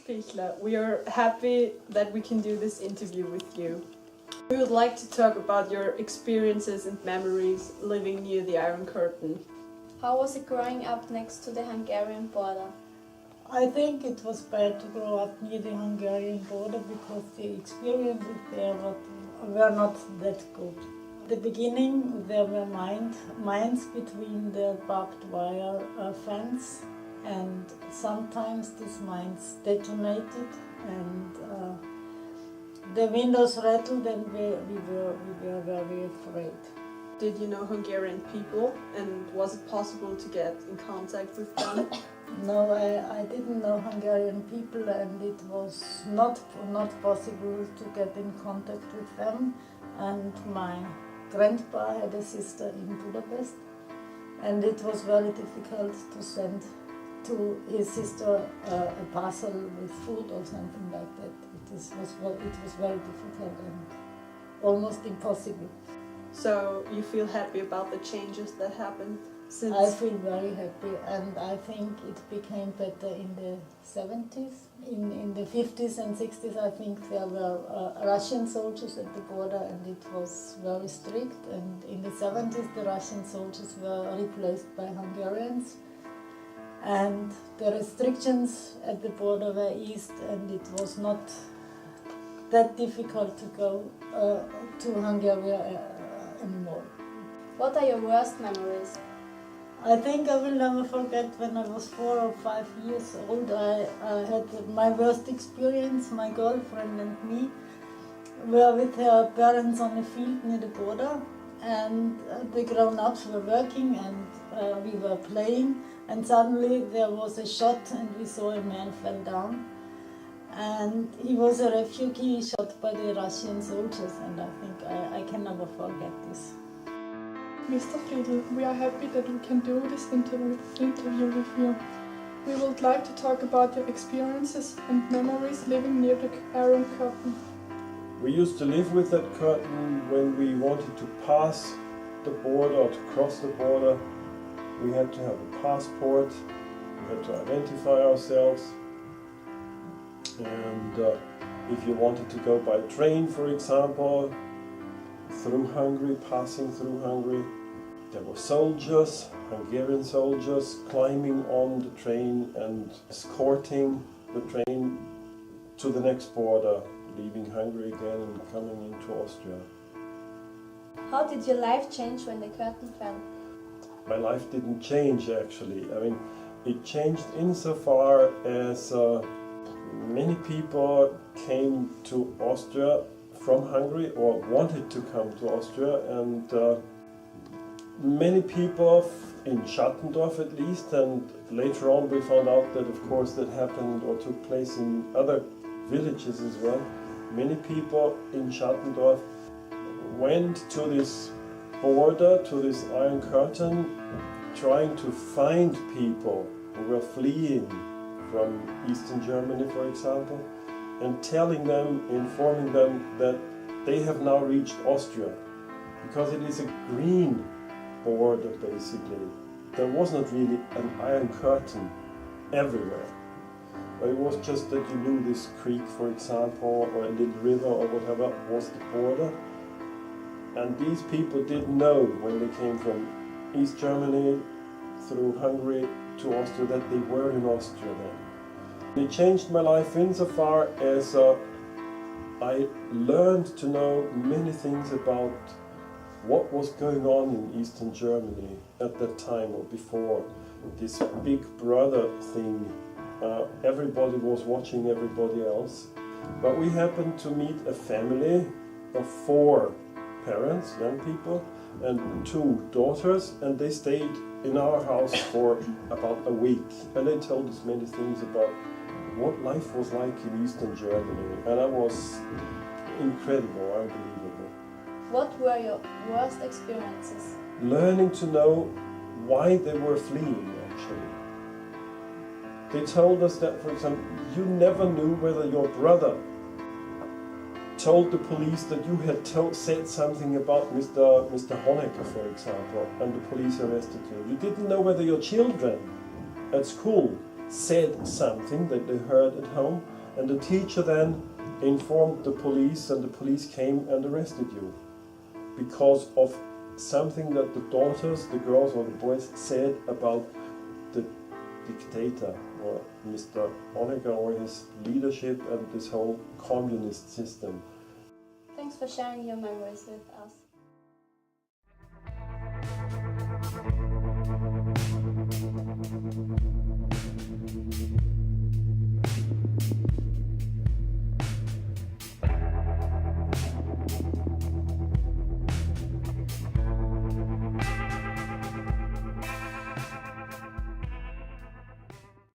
Pichler. We are happy that we can do this interview with you. We would like to talk about your experiences and memories living near the Iron Curtain. How was it growing up next to the Hungarian border? I think it was bad to grow up near the Hungarian border because the experiences there were not that good. At the beginning there were mines between the barbed wire fence, and sometimes these mines detonated and the windows rattled, and we were very afraid. Did you know Hungarian people, and was it possible to get in contact with them? No, I didn't know Hungarian people, and it was not possible to get in contact with them. And my grandpa had a sister in Budapest, and it was very difficult to send to his sister a parcel with food or something like that. It was very difficult and almost impossible. So you feel happy about the changes that happened since? I feel very happy, and I think it became better in the 70s. In the 50s and 60s, I think there were Russian soldiers at the border, and it was very strict. And in the 70s, the Russian soldiers were replaced by Hungarians. And the restrictions at the border were eased, and it was not that difficult to go to Hungary anymore. What are your worst memories? I think I will never forget when I was 4 or 5 years old. I had my worst experience. My girlfriend and me were with her parents on a field near the border, and the grown-ups were working, and we were playing, and suddenly there was a shot, and we saw a man fell down, and he was a refugee shot by the Russian soldiers, and I think I can never forget this. Mr. Friedl, we are happy that we can do this interview with you. We would like to talk about your experiences and memories living near the Iron Curtain. We used to live with that curtain when we wanted to pass the border or to cross the border. We had to have a passport, we had to identify ourselves, and if you wanted to go by train, for example, through Hungary, passing through Hungary, there were soldiers, Hungarian soldiers, climbing on the train and escorting the train to the next border, leaving Hungary again and coming into Austria. How did your life change when the curtain fell? My life didn't change, actually. I mean, it changed insofar as many people came to Austria from Hungary or wanted to come to Austria, and many people in Schattendorf at least, and later on we found out that of course that happened or took place in other villages as well. Many people in Schattendorf went to this border, to this Iron Curtain, trying to find people who were fleeing from Eastern Germany, for example, and telling them, informing them that they have now reached Austria, because it is a green border basically. There was not really an Iron Curtain everywhere. But it was just that you knew this creek, for example, or a little river or whatever was the border. And these people didn't know when they came from East Germany through Hungary to Austria that they were in Austria then. It changed my life insofar as I learned to know many things about what was going on in Eastern Germany at that time or before. This big brother thing, everybody was watching everybody else. But we happened to meet a family of 4 parents, young people, and 2 daughters, and they stayed in our house for about a week. And they told us many things about what life was like in Eastern Germany, and that was incredible, unbelievable. What were your worst experiences? Learning to know why they were fleeing, actually. They told us that, for example, you never knew whether your brother told the police that you had said something about Mr. Honecker, for example, and the police arrested you. You didn't know whether your children at school said something that they heard at home, And the teacher then informed the police, and the police came and arrested you because of something that the daughters, the girls or the boys said about the dictator or Mr. Honecker or his leadership and this whole communist system. Thanks for sharing your memories with us.